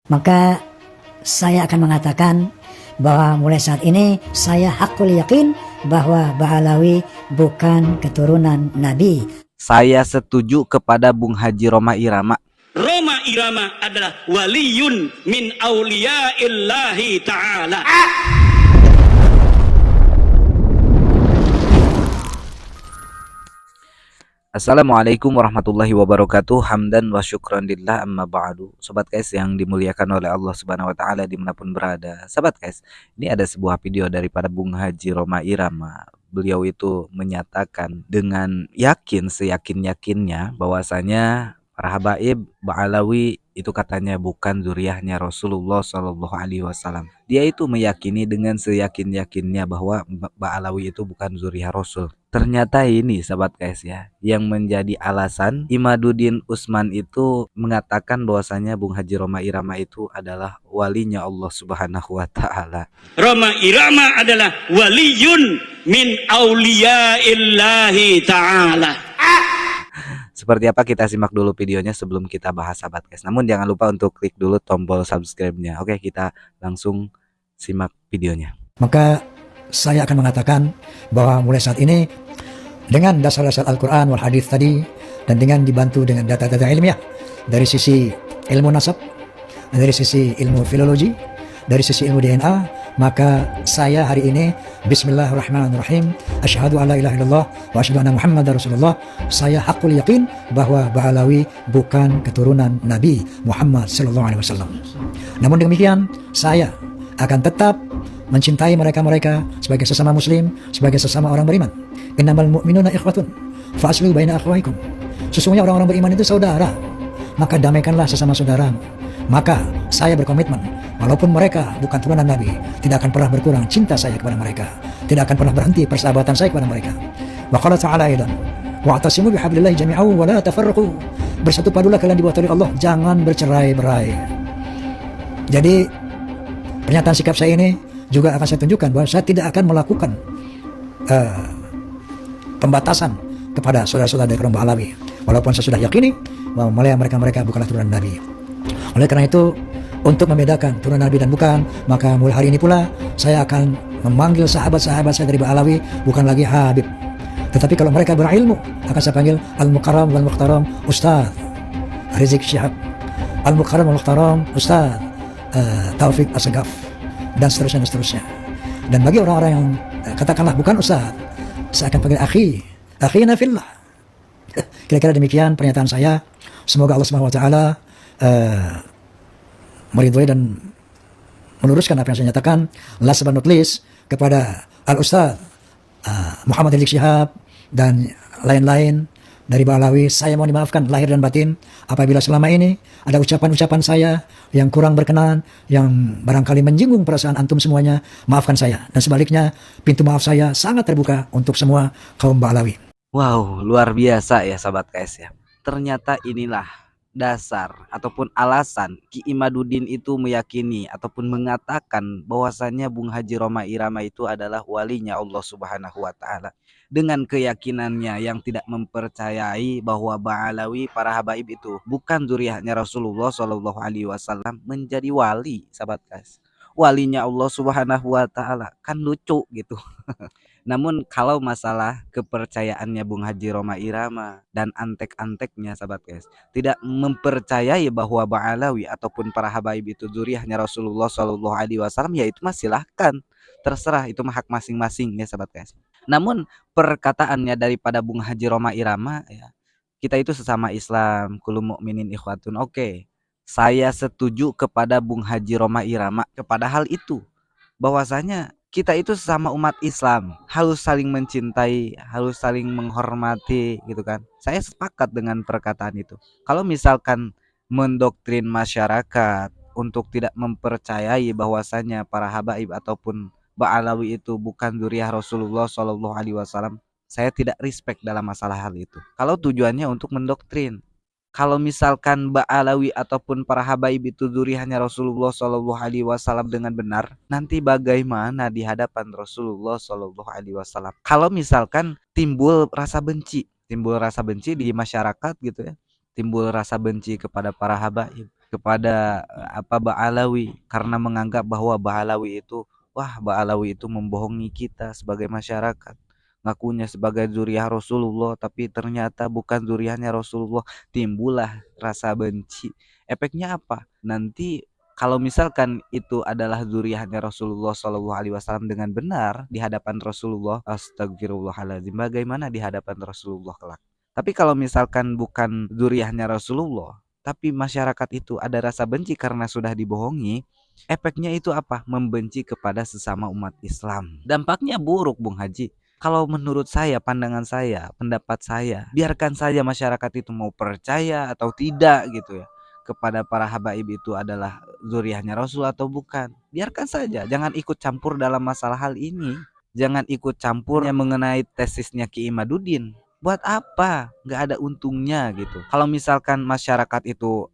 Maka saya akan mengatakan bahwa mulai saat ini saya hakul yakin bahwa Ba'alawi bukan keturunan Nabi. Saya setuju kepada Bung Haji Rhoma Irama. Rhoma Irama adalah waliyun min auliya'illahi ta'ala. Assalamualaikum warahmatullahi wabarakatuh. Hamdan wa syukran lillah, amma ba'du. Sobat guys yang dimuliakan oleh Allah Subhanahu wa taala dimanapun berada. Sobat guys, ini ada sebuah video daripada Bung Haji Rhoma Irama. Beliau itu menyatakan dengan yakin, seyakin-yakinnya bahwasanya para habaib Ba'alawi itu katanya bukan zuriyahnya Rasulullah Shallallahu Alaihi Wasallam. Dia itu meyakini dengan seyakin-yakinnya bahwa Ba'alawi itu bukan zuriyah Rasul. Ternyata ini sahabat guys ya, yang menjadi alasan Imaduddin Utsman itu mengatakan bahwasanya Bung Haji Rhoma Irama itu adalah walinya Allah Subhanahu wa taala. Rhoma Irama adalah waliyun min auliya'illahi ta'ala. Seperti apa kita simak dulu videonya sebelum kita bahas sahabat guys. Namun jangan lupa untuk klik dulu tombol subscribe-nya. Oke, kita langsung simak videonya. Maka saya akan mengatakan bahwa mulai saat ini dengan dasar-dasar Al-Quran wal Hadis tadi dan dengan dibantu dengan data-data ilmiah dari sisi ilmu nasab, dari sisi ilmu filologi, dari sisi ilmu DNA, maka saya hari ini bismillahirrahmanirrahim asyhadu alla ilaha illallah wa asyhadu anna muhammadar rasulullah. Saya hakul yakin bahwa Ba'alawi bukan keturunan Nabi Muhammad sallallahu alaihi wasallam. Namun demikian saya akan tetap mencintai mereka-mereka sebagai sesama muslim, sebagai sesama orang beriman. Innamal mu'minuna ikhwatun fa aslihu baina akhwaikum. Sesungguhnya orang-orang beriman itu saudara, maka damaikanlah sesama saudaramu. Maka saya berkomitmen, walaupun mereka bukan turunan Nabi, tidak akan pernah berkurang cinta saya kepada mereka, tidak akan pernah berhenti persahabatan saya kepada mereka. Wa qala ta'ala aidan wa'tasimu bihablillahi jami'an wa la tafarraqu. Bersatu padulah kalian di bawah tali Allah, jangan bercerai-berai. Jadi pernyataan sikap saya ini juga akan saya tunjukkan bahwa saya tidak akan melakukan pembatasan kepada saudara-saudara dari kaum Ba'alawi, walaupun saya sudah yakini bahwa mereka bukanlah turunan Nabi. Oleh karena itu, untuk membedakan turunan Nabi dan bukan, maka mulai hari ini pula saya akan memanggil sahabat-sahabat saya dari Ba'alawi bukan lagi Habib, tetapi kalau mereka berilmu akan saya panggil Al-Mukarram wal Mukhtaram Ustaz Rizik Syihab, Al-Mukarram wal Mukhtaram Ustaz Taufik Assegaf, dan seterusnya. Dan bagi orang-orang yang katakanlah bukan ustaz, saya akan panggil akhina fillah. Kira-kira demikian pernyataan saya. Semoga Allah Subhanahu wa taala meridhoi dan meluruskan apa yang saya nyatakan. Last but not least kepada Al-Ustaz Muhammad Rizik Syihab dan lain-lain dari Ba'alawi, saya mohon dimaafkan lahir dan batin apabila selama ini ada ucapan-ucapan saya yang kurang berkenan, yang barangkali menyinggung perasaan antum semuanya. Maafkan saya, dan sebaliknya pintu maaf saya sangat terbuka untuk semua kaum Ba'alawi. Wow, luar biasa ya sahabat guys ya. Ternyata inilah dasar ataupun alasan Ki Imaduddin itu meyakini ataupun mengatakan bahwasannya Bung Haji Rhoma Irama itu adalah walinya Allah Subhanahu wa taala, dengan keyakinannya yang tidak mempercayai bahwa Ba'alawi para habaib itu bukan zuriyahnya Rasulullah Shallallahu Alaihi Wasallam menjadi wali. Sahabat guys, walinya Allah Subhanahu wa taala, kan lucu gitu. Namun kalau masalah kepercayaannya Bung Haji Rhoma Irama dan antek-anteknya sahabat guys, tidak mempercayai bahwa Ba'alawi ataupun para habaib itu zuriyahnya Rasulullah Shallallahu Alaihi Wasallam, ya itu mah silahkan, terserah, itu mah hak masing-masing ya sahabat guys. Namun perkataannya daripada Bung Haji Rhoma Irama ya, kita itu sesama Islam, kullu mukminin ikhwatun. Oke, saya setuju kepada Bung Haji Rhoma Irama kepada hal itu, bahwasanya kita itu sesama umat Islam harus saling mencintai, harus saling menghormati gitu kan. Saya sepakat dengan perkataan itu. Kalau misalkan mendoktrin masyarakat untuk tidak mempercayai bahwasanya para habaib ataupun Ba'alawi itu bukan zuriyah Rasulullah Shallallahu Alaihi Wasallam, saya tidak respect dalam masalah hal itu. Kalau tujuannya untuk mendoktrin. Kalau misalkan Ba'alawi ataupun para habaib itu zuriyahnya Rasulullah Shallallahu Alaihi Wasallam dengan benar, nanti bagaimana di hadapan Rasulullah Shallallahu Alaihi Wasallam? Kalau misalkan timbul rasa benci di masyarakat gitu ya, timbul rasa benci kepada para habaib, kepada Ba'alawi, karena menganggap bahwa Ba'alawi itu Ba'alawi itu membohongi kita sebagai masyarakat, ngakunya sebagai zuriyah Rasulullah tapi ternyata bukan zuriyahnya Rasulullah. Timbullah rasa benci. Efeknya apa? Nanti kalau misalkan itu adalah zuriyahnya Rasulullah Shallallahu Alaihi Wasallam dengan benar di hadapan Rasulullah, astagfirullahaladzim, bagaimana di hadapan Rasulullah kelak? Tapi kalau misalkan bukan zuriyahnya Rasulullah, tapi masyarakat itu ada rasa benci karena sudah dibohongi, efeknya itu apa? Membenci kepada sesama umat Islam. Dampaknya buruk, Bung Haji. Kalau menurut saya, pandangan saya, pendapat saya, biarkan saja masyarakat itu mau percaya atau tidak gitu ya, kepada para habaib itu adalah zuriyahnya Rasul atau bukan. Biarkan saja, jangan ikut campur dalam masalah hal ini. Jangan ikut campur yang mengenai tesisnya Ki Imaduddin. Buat apa? Nggak ada untungnya gitu. Kalau misalkan masyarakat itu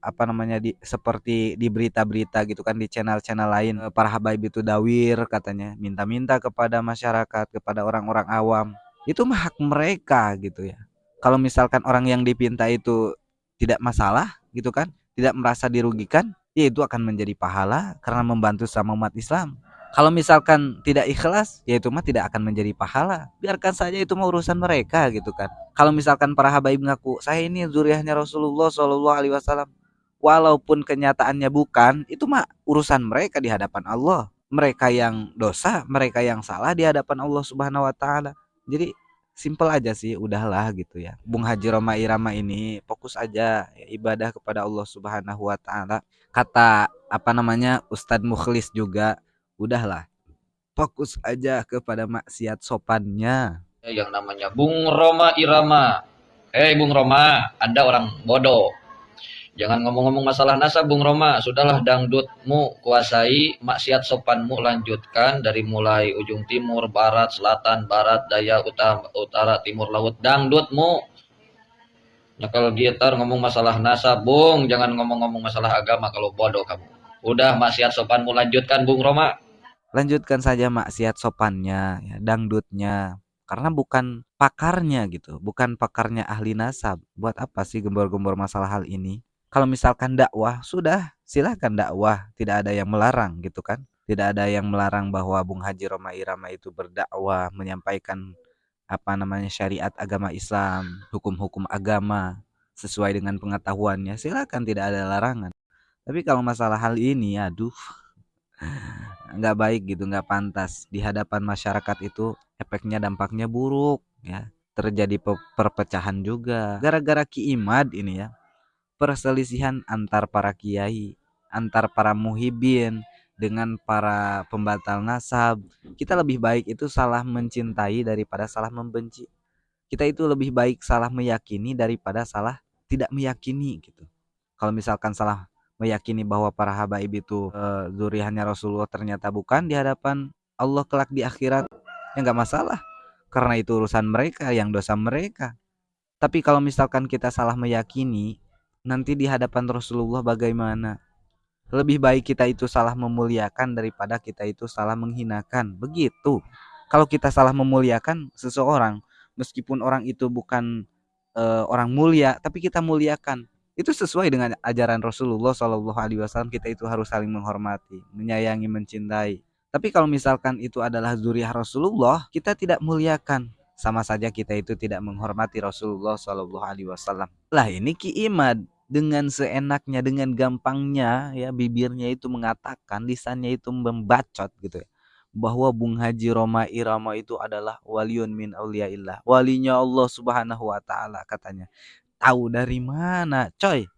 seperti di berita-berita gitu kan, di channel-channel lain, para habaib itu dawir katanya, minta-minta kepada masyarakat, kepada orang-orang awam. Itu mah hak mereka gitu ya. Kalau misalkan orang yang dipinta itu tidak masalah gitu kan, tidak merasa dirugikan, ya itu akan menjadi pahala karena membantu sama umat Islam. Kalau misalkan tidak ikhlas, ya itu mah tidak akan menjadi pahala. Biarkan saja, itu mah urusan mereka gitu kan. Kalau misalkan para habaib ngaku, saya ini zuriyahnya Rasulullah Shallallahu Alaihi Wasallam, walaupun kenyataannya bukan, itu mah urusan mereka di hadapan Allah. Mereka yang dosa, mereka yang salah di hadapan Allah Subhanahu Wa Taala. Jadi simpel aja sih, udahlah gitu ya. Bung Haji Roma Irama ini fokus aja ya, ibadah kepada Allah Subhanahu Wa Taala. Kata Ustadz Mukhlis juga, udahlah, fokus aja kepada maksiat sopannya. Yang namanya Bung Roma Irama. Bung Roma, Anda orang bodoh. Jangan ngomong-ngomong masalah nasab, Bung Roma. Sudahlah, dangdutmu kuasai, maksiat sopanmu lanjutkan dari mulai ujung timur, barat, selatan, barat, daya, utara, timur, laut. Dangdutmu nyekal gitar, ngomong masalah nasab, Bung. Jangan ngomong-ngomong masalah agama kalau bodoh kamu. Udah, maksiat sopanmu lanjutkan, Bung Roma. Lanjutkan saja maksiat sopannya ya, dangdutnya, karena bukan pakarnya gitu, bukan pakarnya ahli nasab. Buat apa sih gembor-gembor masalah hal ini? Kalau misalkan dakwah, sudah silakan dakwah, tidak ada yang melarang gitu kan. Tidak ada yang melarang bahwa Bung Haji Roma Irama itu berdakwah, menyampaikan syariat agama Islam, hukum-hukum agama sesuai dengan pengetahuannya. Silakan, tidak ada larangan. Tapi kalau masalah hal ini, aduh, nggak baik gitu, nggak pantas di hadapan masyarakat. Itu efeknya, dampaknya buruk ya. Terjadi perpecahan juga gara-gara Ki Imad ini ya. Perselisihan antar para kiai, antar para muhibin dengan para pembatal nasab. Kita lebih baik itu salah mencintai daripada salah membenci. Kita itu lebih baik salah meyakini daripada salah tidak meyakini gitu. Kalau misalkan salah meyakini bahwa para habaib itu zuriyahnya Rasulullah, ternyata bukan di hadapan Allah kelak di akhirat, ya nggak masalah, karena itu urusan mereka, yang dosa mereka. Tapi kalau misalkan kita salah meyakini, nanti di hadapan Rasulullah bagaimana? Lebih baik kita itu salah memuliakan daripada kita itu salah menghinakan. Begitu. Kalau kita salah memuliakan seseorang, meskipun orang itu bukan orang mulia, tapi kita muliakan, itu sesuai dengan ajaran Rasulullah Shallallahu Alaihi Wasallam. Kita itu harus saling menghormati, menyayangi, mencintai. Tapi kalau misalkan itu adalah zuriyah Rasulullah, kita tidak muliakan, sama saja kita itu tidak menghormati Rasulullah Shallallahu Alaihi Wasallam. Lah ini Ki Imad dengan seenaknya, dengan gampangnya ya, bibirnya itu mengatakan, lisannya itu membacot gitu ya, bahwa Bung Haji Roma Irama itu adalah waliun min auliyaillah, walinya Allah Subhanahu Wa Taala katanya. Tahu dari mana, coy?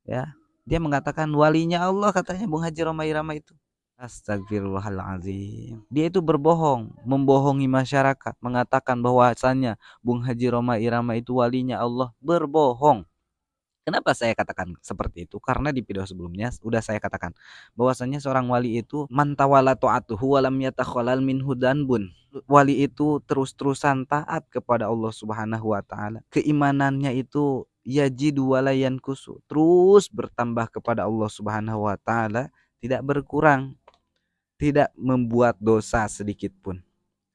Ya, dia mengatakan walinya Allah katanya Bung Haji Roma Irama itu. Astagfirullahaladzim. Dia itu berbohong, membohongi masyarakat, mengatakan bahwasannya Bung Haji Roma Irama itu walinya Allah. Berbohong. Kenapa saya katakan seperti itu? Karena di video sebelumnya udah saya katakan bahwasannya seorang wali itu mantawala ta'atuhu walam yatakhalal minhu danbun. Wali itu terus-terusan taat kepada Allah Subhanahu Wa Taala. Keimanannya itu yajidu wala yankusu, terus bertambah kepada Allah Subhanahu Wa Taala, tidak berkurang, tidak membuat dosa sedikit pun.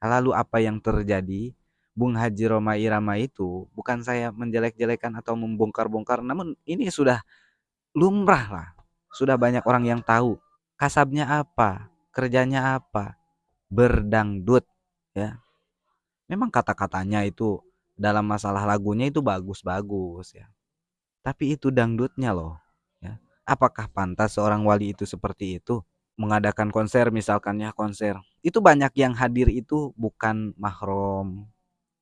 Lalu apa yang terjadi? Bung Haji Roma Irama itu, bukan saya menjelek-jelekan atau membongkar-bongkar, namun ini sudah lumrah lah. Sudah banyak orang yang tahu kasabnya apa, kerjanya apa, berdangdut ya. Memang kata-katanya itu dalam masalah lagunya itu bagus-bagus ya. Tapi itu dangdutnya loh ya. Apakah pantas seorang wali itu seperti itu? Mengadakan konser misalkan ya, konser. Itu banyak yang hadir itu bukan mahram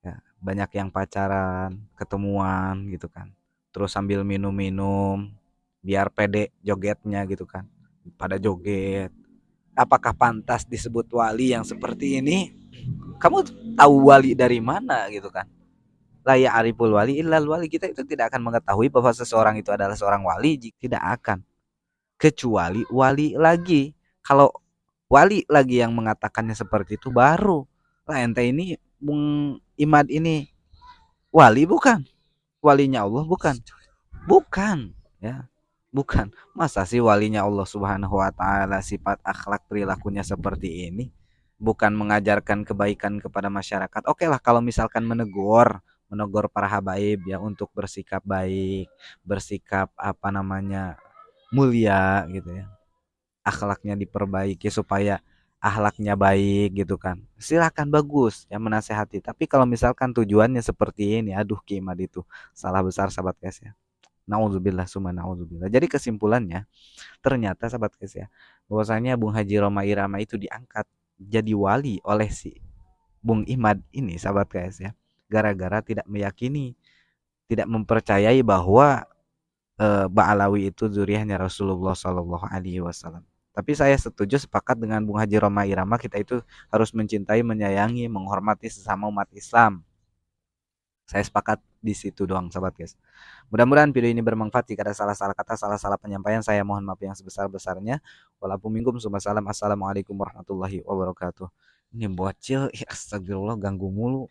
ya. Banyak yang pacaran, ketemuan gitu kan. Terus sambil minum-minum biar pede jogetnya gitu kan. Pada joget. Apakah pantas disebut wali yang seperti ini? Kamu tahu wali dari mana gitu kan? La ya'riful wali illal wali. Kita itu tidak akan mengetahui bahwa seseorang itu adalah seorang wali, tidak akan, kecuali wali lagi. Kalau wali lagi yang mengatakannya seperti itu, baru lah ente ini Bung Imad ini wali bukan? Walinya Allah bukan? Bukan ya. Bukan. Masa sih walinya Allah Subhanahu wa taala sifat akhlak perilakunya seperti ini? Bukan mengajarkan kebaikan kepada masyarakat. Oke lah kalau misalkan menegur para habaib ya untuk bersikap baik, bersikap apa namanya, mulia gitu ya. Akhlaknya diperbaiki supaya akhlaknya baik gitu kan. Silakan, bagus ya menasehati. Tapi kalau misalkan tujuannya seperti ini, aduh Kimad itu salah besar sahabat guys ya. Nauzubillah summa nauzubillah. Jadi kesimpulannya ternyata sahabat guys ya, bahwasanya Bung Haji Roma Irama itu diangkat jadi wali oleh si Bung Imad ini sahabat guys ya, gara-gara tidak meyakini, tidak mempercayai bahwa Ba'alawi itu zuriyahnya Rasulullah Shallallahu Alaihi Wasallam. Tapi saya setuju, sepakat dengan Bung Haji Roma Irama, kita itu harus mencintai, menyayangi, menghormati sesama umat Islam. Saya sepakat di situ doang sahabat guys. Mudah-mudahan video ini bermanfaat. Jika ada salah-salah kata, salah-salah penyampaian, saya mohon maaf yang sebesar-besarnya. Walaupun minkum Assalamualaikum warahmatullahi wabarakatuh. Ini bocil, ya astagfirullah, ganggu mulu.